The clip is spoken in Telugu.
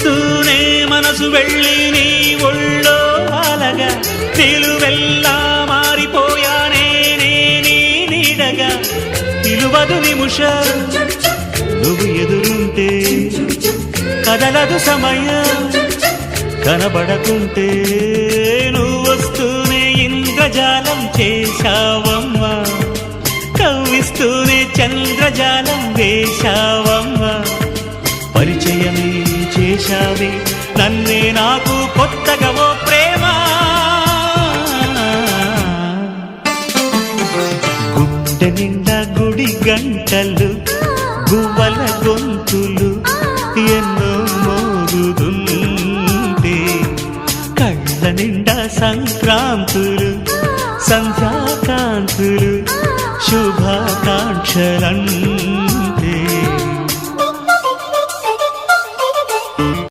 చూస్తూనే మనసు వెళ్ళి నీ ఒళ్ళో అలగా నిలువెల్లా మారిపోయానే నీ నీడగా నిలువదు నిముషం నువ్వు ఎదురుంటే కదలదు సమయం కనబడకుంటే నువ్వు వస్తూనే ఇంద్రజాలం చేశావమ్మా కవ్విస్తూనే చంద్రజాలం వేశావమ్మా పరిచయమే చేశావే నన్నే నాకు కొత్తగా ఓ ప్రేమ గుండె నిండా గుడి గంటలు గువ్వల గొంతులు ఎన్నో మోగుతుంటే కళ్ళ నిండా సంక్రాంతులు